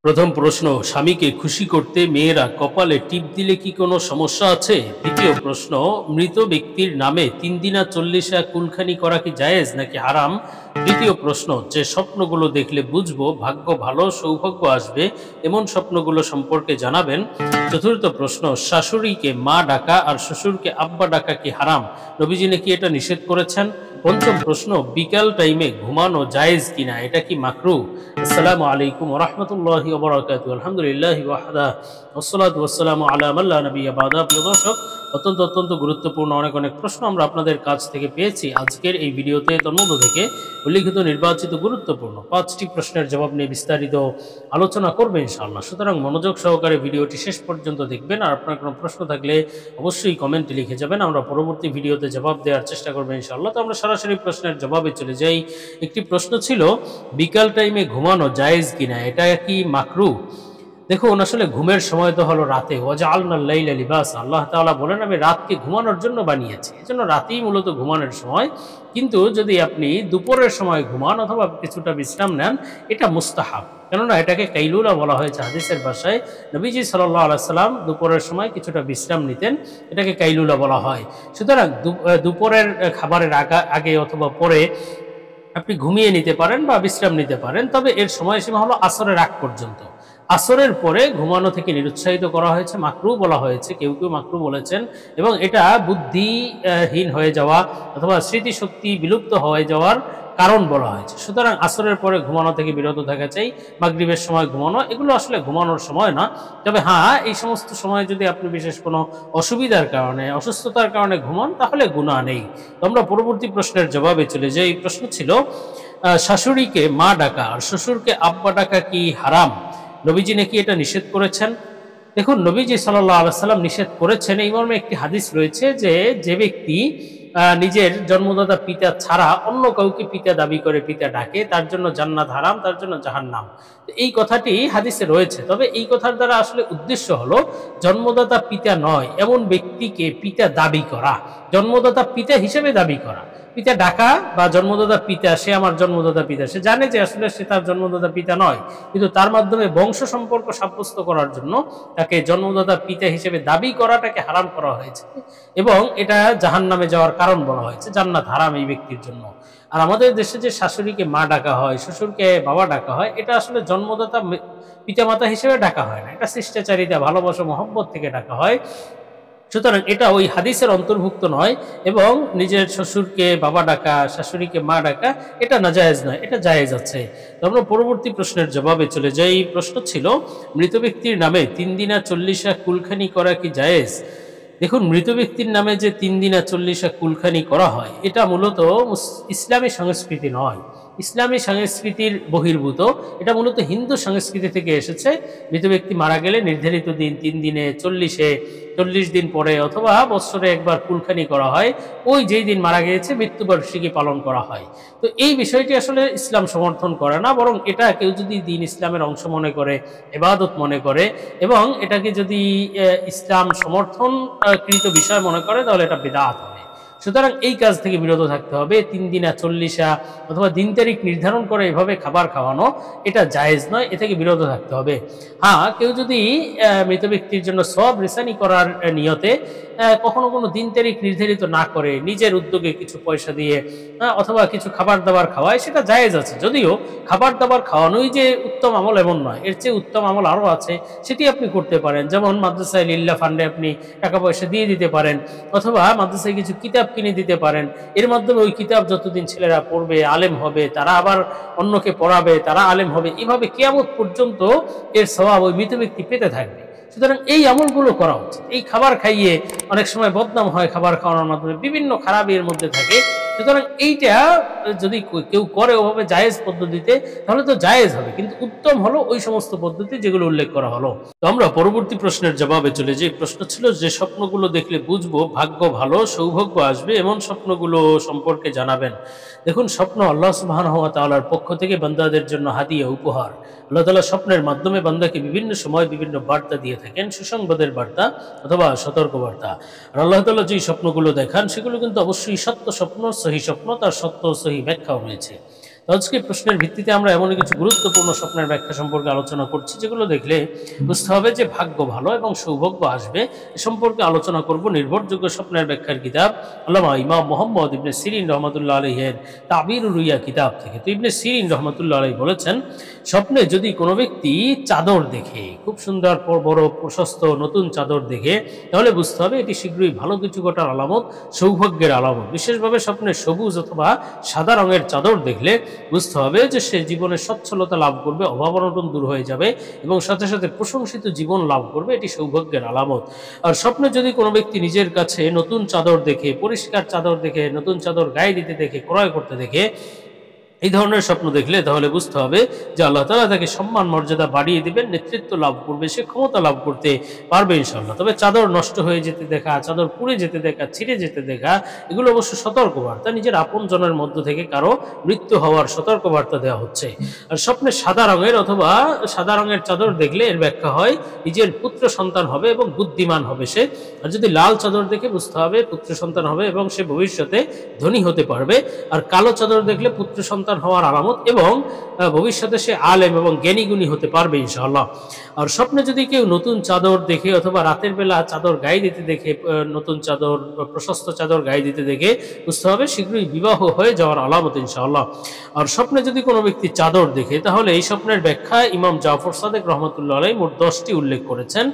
প্রথম প্রশ্ন, স্বামীকে খুশি করতে মেয়েরা কপালে টিপ দিলে কি কোনো সমস্যা আছে? দ্বিতীয় প্রশ্ন, মৃত ব্যক্তির নামে ৩ দিনা ৪০ কুলখানি করা কি জায়েজ নাকি হারাম? তৃতীয় প্রশ্ন, যে স্বপ্নগুলো দেখলে বুঝবো ভাগ্য ভালো, সৌভাগ্য আসবে, এমন স্বপ্নগুলো সম্পর্কে জানাবেন। চতুর্থ প্রশ্ন, শাশুড়িকে মা ডাকা আর শ্বশুরকে আব্বা ডাকা কি হারাম? নবীজি নাকি এটা নিষেধ করেছেন। পঞ্চম প্রশ্ন, বিকাল টাইমে ঘুমানো জায়েজ কিনা, এটা কি মাকরুহ? আসসালামু আলাইকুম ওয়া রাহমাতুল্লাহি ওয়া বারাকাতুহু। আলহামদুলিল্লাহি ওয়াহদা ওয়াসসালাতু ওয়াসসালামু আলা মান লা নাবিয়্যা বা'দা। প্রিয় দর্শক, অত্যন্ত গুরুত্বপূর্ণ অনেক প্রশ্ন আমরা আপনাদের কাছ থেকে পেয়েছি। আজকের এই ভিডিওতে তন্মধ্য থেকে উল্লিখিত নির্বাচিত গুরুত্বপূর্ণ ৫টি প্রশ্নের জবাব নিয়ে বিস্তারিত আলোচনা করবে ইনশাআল্লাহ। সুতরাং মনোযোগ সহকারে ভিডিওটি শেষ পর্যন্ত দেখবেন। আর আপনার কোনো প্রশ্ন থাকলে অবশ্যই কমেন্টে লিখে যাবেন, আমরা পরবর্তী ভিডিওতে জবাব দেওয়ার চেষ্টা করবো ইনশাআল্লাহ। তো আমরা সরাসরি প্রশ্নের জবাবে চলে যাই। একটি প্রশ্ন ছিল, বিকাল টাইমে ঘুমানো জায়েজ কিনা, এটা কি মাকরুহ? দেখুন, আসলে ঘুমের সময় তো হলো রাতে। ওয়াজআলনাল লাইলা লিবাসা, আল্লাহ তাআলা বলেন আমি রাতকে ঘুমানোর জন্য বানিয়েছি, এজন্য রাতেই মূলত ঘুমানোর সময়। কিন্তু যদি আপনি দুপুরের সময় ঘুমান অথবা কিছুটা বিশ্রাম নেন, এটা মুস্তাহাব। কেননা এটাকে কাইলুলা বলা হয়েছে হাদিসের ভাষায়। নবীজি সাল্লাল্লাহু আলাইহি সাল্লাম দুপুরের সময় কিছুটা বিশ্রাম নিতেন, এটাকে কাইলুলা বলা হয়। সুতরাং দুপুরের খাবারের আগে অথবা পরে আপনি ঘুমিয়ে নিতে পারেন বা বিশ্রাম নিতে পারেন, তবে এর সময়সীমা হলো আসরের আগ পর্যন্ত। আসরের পরে ঘুমানো থেকে নিরুৎসাহিত করা হয়েছে, মাকরুহ বলা হয়েছে, কেউ মাকরুহ বলেছেন। এবং এটা বুদ্ধিহীন হয়ে যাওয়া অথবা স্মৃতিশক্তি বিলুপ্ত হয়ে যাওয়ার কারণ বলা হয়েছে। সুতরাং আসরের পরে ঘুমানো থেকে বিরত থাকা চাই। মাগরিবের সময় ঘুমানো, এগুলো আসলে ঘুমানোর সময় না। তবে হ্যাঁ, এই সমস্ত সময় যদি আপনি বিশেষ কোনো অসুবিধার কারণে, অসুস্থতার কারণে ঘুমান, তাহলে গুনাহ নেই। তো আমরা পরবর্তী প্রশ্নের জবাবে চলে যাই। এই প্রশ্ন ছিল, শাশুড়িকে মা ডাকা আর শ্বশুরকে আব্বা ডাকা কি হারাম? নবীজি নাকি এটা নিষেধ করেছেন। দেখুন, নবীজি সাল্লাল্লাহু আলাইহি সাল্লাম নিষেধ করেছেন, এই মর্মে একটি হাদিস রয়েছে যে ব্যক্তি নিজের জন্মদাতা পিতা ছাড়া অন্য কাউকে পিতা দাবি করে, পিতা ডাকে, তার জন্য জান্নাত হারাম, তার জন্য জাহান্নাম। এই কথাটি হাদিসে রয়েছে। তবে এই কথার দ্বারা আসলে উদ্দেশ্য হলো জন্মদাতা পিতা নয় এমন ব্যক্তিকে পিতা দাবি করা, জন্মদাতা পিতা হিসেবে দাবি করা। পিতা ডাকা বা জন্মদাতা পিতা, সে আমার জন্মদাতা পিতা, সে জানে যে আসলে সে তার জন্মদাতা পিতা নয়, কিন্তু তার মাধ্যমে বংশ সম্পর্ক সাব্যস্ত করার জন্য তাকে জন্মদাতা পিতা হিসেবে দাবি করাটাকে হারাম করা হয়েছে এবং এটা জাহান্নামে যাওয়ার কারণ বলা হয়েছে, জান্নাত হারাম এই ব্যক্তির জন্য। আর আমাদের দেশে যে শাশুড়িকে মা ডাকা হয়, শ্বশুরকে বাবা ডাকা হয়, এটা আসলে জন্মদাতা পিতামাতা হিসেবে ডাকা হয় না, এটা শিষ্টাচারিতা, ভালোবাসা, মহব্বত থেকে ডাকা হয়। সুতরাং এটা ওই হাদিসের অন্তর্ভুক্ত নয় এবং নিজের শ্বশুরকে বাবা ডাকা, শাশুড়িকে মা ডাকা, এটা নাজায়েজ নয়, এটা জায়েজ আছে। তো আমরা পরবর্তী প্রশ্নের জবাবে চলে যাই। প্রশ্ন ছিল, মৃত ব্যক্তির নামে ৩ দিনা ৪০ কুলখানি করা কি জায়েজ? দেখুন, মৃত ব্যক্তির নামে যে ৩ দিনা ৪০ কুলখানি করা হয়, এটা মূলত ইসলামী সংস্কৃতি নয়, ইসলামী সংস্কৃতির বহির্ভূত। এটা মূলত হিন্দু সংস্কৃতি থেকে এসেছে। মৃত ব্যক্তি মারা গেলে নির্ধারিত দিন ৩ দিনে, ৪০ দিন পরে অথবা বছরে একবার কুলখানি করা হয়। ওই যেই দিন মারা গিয়েছে মৃত্যুবার্ষিকী পালন করা হয়। তো এই বিষয়টি আসলে ইসলাম সমর্থন করে না, বরং এটা কেউ যদি দিন ইসলামের অংশ মনে করে, ইবাদত মনে করে এবং এটাকে যদি ইসলাম সমর্থন কৃত বিষয় মনে করে, তাহলে এটা বিদআত হবে। সুতরাং এই কাজ থেকে বিরত থাকতে হবে। ৩ দিনা ৪০ অথবা দিন তারিখ নির্ধারণ করে এভাবে খাবার খাওয়ানো, এটা জায়েজ নয়, এ থেকে বিরত থাকতে হবে। হ্যাঁ, কেউ যদি মৃত ব্যক্তির জন্য সওয়াব রিসানি করার নিয়তে কখনো কোনো দিন তারিখ নির্ধারিত না করে নিজের উদ্যোগে কিছু পয়সা দিয়ে অথবা কিছু খাবার দাবার খাওয়ায়, সেটা জায়েজ আছে। যদিও খাবার দাবার খাওয়ানোই যে উত্তম আমল এমন নয়, এর চেয়ে উত্তম আমল আরও আছে, সেটি আপনি করতে পারেন। যেমন মাদ্রাসায় লিল্লাহ ফান্ডে আপনি টাকা পয়সা দিয়ে দিতে পারেন, অথবা মাদ্রাসায় কিছু কিতাব কিনে দিতে পারেন। এর মাধ্যমে ওই কিতাব যতদিন ছেলেরা পড়বে, আলেম হবে, তারা আবার অন্যকে পড়াবে, তারা আলেম হবে, এভাবে কিয়ামত পর্যন্ত এর সওয়াব ওই মৃত ব্যক্তি পেতে থাকবে। সুতরাং এই আমলগুলো করা উচিত। এই খাবার খাইয়ে অনেক সময় বদনাম হয়, খাবার খাওয়ানোর মাধ্যমে বিভিন্ন খারাপ এর মধ্যে থাকে। সুতরাং এইটা যদি কেউ করে ওভাবে জায়েজ পদ্ধতিতে, তাহলে তো জায়েজ হবে, কিন্তু উত্তম হলো ওই সমস্ত পদ্ধতি যেগুলো উল্লেখ করা হলো। তো আমরা পরবর্তী প্রশ্নের জবাবে চলে যাই। প্রশ্ন ছিল, যে স্বপ্নগুলো দেখলে বুঝবো ভাগ্য ভালো, সৌভাগ্য আসবে, এমন স্বপ্নগুলো সম্পর্কে জানাবেন। দেখুন, স্বপ্ন আল্লাহ সুবহানাহু ওয়া তাআলার পক্ষ থেকে বান্দাদের জন্য হাদিয়া, উপহার। আল্লাহ তাআলা স্বপ্নের মাধ্যমে বান্দাকে বিভিন্ন সময় বিভিন্ন বার্তা দিয়ে থাকেন, সুসংবাদের বার্তা অথবা সতর্ক বার্তা। আর আল্লাহ তাআলা যে স্বপ্নগুলো দেখান, সেগুলো কিন্তু অবশ্যই সত্য স্বপ্ন, সহি স্বপ্ন, তার সত্য সহি ব্যাখ্যাও রয়েছে। তো আজকে প্রশ্নের ভিত্তিতে আমরা এমন কিছু গুরুত্বপূর্ণ স্বপ্নের ব্যাখ্যা সম্পর্কে আলোচনা করছি, যেগুলো দেখলে বুঝতে হবে যে ভাগ্য ভালো এবং সৌভাগ্য আসবে। এ সম্পর্কে আলোচনা করব নির্ভরযোগ্য স্বপ্নের ব্যাখ্যার কিতাব আল্লামা ইমাম মোহাম্মদ ইবনে সিরিন রহমতুল্লাহ আলাইহির তাবিরুর রুইয়া কিতাব থেকে। তো ইবনে সিরিন রহমতুল্লাহ আলাইহি বলেছেন, স্বপ্নে যদি কোনো ব্যক্তি চাদর দেখে, খুব সুন্দর বড় প্রশস্ত নতুন চাদর দেখে, তাহলে বুঝতে হবে এটি শীঘ্রই ভালো কিছু ঘটার আলামত, সৌভাগ্যের আলামত। বিশেষভাবে স্বপ্নে সবুজ অথবা সাদা রঙের চাদর দেখলে বুঝতে হবে যে সে জীবনে সচ্ছলতা লাভ করবে, অভাব অনটন দূর হয়ে যাবে এবং সাথে সাথে প্রশংসিত জীবন লাভ করবে, এটি সৌভাগ্যের আলামত। আর স্বপ্নে যদি কোনো ব্যক্তি নিজের কাছে নতুন চাদর দেখে, পরিষ্কার চাদর দেখে, নতুন চাদর গায়ে দিতে দেখে, ক্রয় করতে দেখে, এই ধরনের স্বপ্ন দেখলে তাহলে বুঝতে হবে যে আল্লাহ তাআলা তাকে সম্মান মর্যাদা বাড়িয়ে দিবেন, নেতৃত্ব লাভ করবে, সে ক্ষমতা লাভ করতে পারবে ইনশাআল্লাহ। তবে চাদর নষ্ট হয়ে যেতে দেখা, চাদর পুড়ে যেতে দেখা, ছিঁড়ে যেতে দেখা, এগুলো অবশ্য সতর্কবার্তা, নিজের আপনজনের মধ্য থেকে কারো মৃত্যু হওয়ার সতর্কবার্তা দেওয়া হচ্ছে। আর স্বপ্নে সাদা রঙের অথবা সাদা রঙের চাদর দেখলে এর ব্যাখ্যা হয় নিজের পুত্র সন্তান হবে এবং বুদ্ধিমান হবে সে। আর যদি লাল চাদর দেখে বুঝতে হবে পুত্র সন্তান হবে এবং সে ভবিষ্যতে ধনী হতে পারবে। আর কালো চাদর দেখলে পুত্র সন্তান হওয়ার আলামত এবং ভবিষ্যতে সে আলেম এবং জ্ঞানীগুণী হতে পারবে ইনশাআল্লাহ। আর স্বপ্নে যদি কেউ নতুন চাদর দেখে অথবা রাতের বেলা চাদর গায়ে দিতে দেখে, নতুন চাদর, প্রশস্ত চাদর গায়ে দিতে দেখে, বুঝতে হবে শীঘ্রই বিবাহ হয়ে যাওয়ার আলামত ইনশাআল্লাহ। আর স্বপ্নে যদি কোনো ব্যক্তি চাদর দেখে, তাহলে এই স্বপ্নের ব্যাখ্যা ইমাম জাফর সাদেক রহমতুল্লাহ আলাইহি মোট 10টি উল্লেখ করেছেন।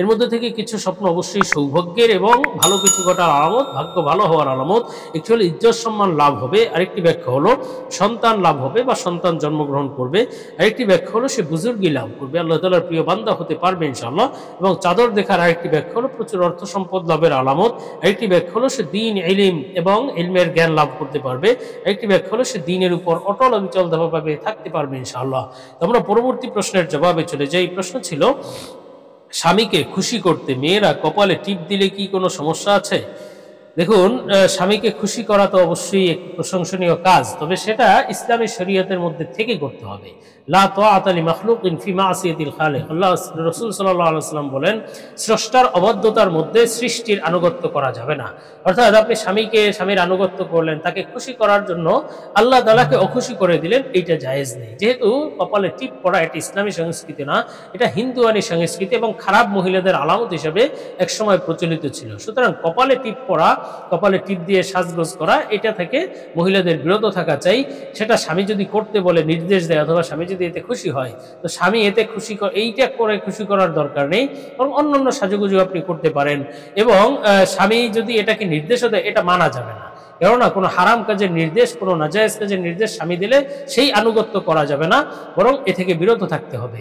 এর মধ্যে থেকে কিছু স্বপ্ন অবশ্যই সৌভাগ্যের এবং ভালো কিছু ঘটার আলামত, ভাগ্য ভালো হওয়ার আলামত। একটি হলো ইজ্জত সম্মান লাভ হবে, আরেকটি ব্যাখ্যা হলো সন্তান লাভ হবে বা সন্তান জন্মগ্রহণ করবে, আরেকটি ব্যাখ্যা হলো সে বুজুর্গি লাভ করবে, আল্লাহ তাআলার প্রিয় বান্দা হতে পারবে ইনশাআল্লাহ। এবং চাদর দেখার আরেকটি ব্যাখ্যা হলো প্রচুর অর্থ সম্পদ লাভের আলামত, আরেকটি ব্যাখ্যা হলো সে দ্বীন, ইলম এবং ইলমের জ্ঞান লাভ করতে পারবে, আরেকটি ব্যাখ্যা হলো সে দ্বীনের উপর অটল অবিচলভাবে থাকতে পারবে ইনশাআল্লাহ। তো আমরা পরবর্তী প্রশ্নের জবাবে চলে যাই। প্রশ্ন ছিল, স্বামীকে খুশি করতে মেয়েরা কপালে টিপ দিলে কি কোনো সমস্যা আছে? দেখুন, স্বামীকে খুশি করা তো অবশ্যই এক প্রশংসনীয় কাজ, তবে সেটা ইসলামী শরীয়তের মধ্যে থেকে করতে হবে। লা তাআতা লি মাখলুকিন ফি মাসিয়াতিল খালিক। আল্লাহ রাসূল সাল্লাল্লাহু আলাইহি ওয়াসাল্লাম বলেন, স্রষ্টার অবাধ্যতার মধ্যে সৃষ্টির আনুগত্য করা যাবে না। অর্থাৎ আপনি স্বামীর আনুগত্য করলেন, তাকে খুশি করার জন্য আল্লাহ তাআলাকে অখুশি করে দিলেন, এইটা জায়েজ নেই। যেহেতু কপালে টিপ পরা এটা ইসলামী সংস্কৃতি না, এটা হিন্দুয়ানি সংস্কৃতি এবং খারাপ মহিলাদের আলামত হিসেবে একসময় প্রচলিত ছিল। সুতরাং কপালে টিপ পরা, কপালে টিপ দিয়ে সাজগোজ করা, এটা থেকে মহিলাদের বিরত থাকা চাই। সেটা স্বামী যদি করতে বলে, নির্দেশ দেয়, অথবা স্বামী যদি এতে খুশি হয়, তো স্বামী এতে এইটা করে খুশি করার দরকার নেই, বরং অন্যান্য সাজুগুজু আপনি করতে পারেন। এবং স্বামী যদি এটাকে নির্দেশও দেয়, এটা মানা যাবে না। কেননা কোনো হারাম কাজের নির্দেশ, কোনো নাজায়েজ কাজের নির্দেশ স্বামী দিলে সেই আনুগত্য করা যাবে না, বরং এ থেকে বিরত থাকতে হবে।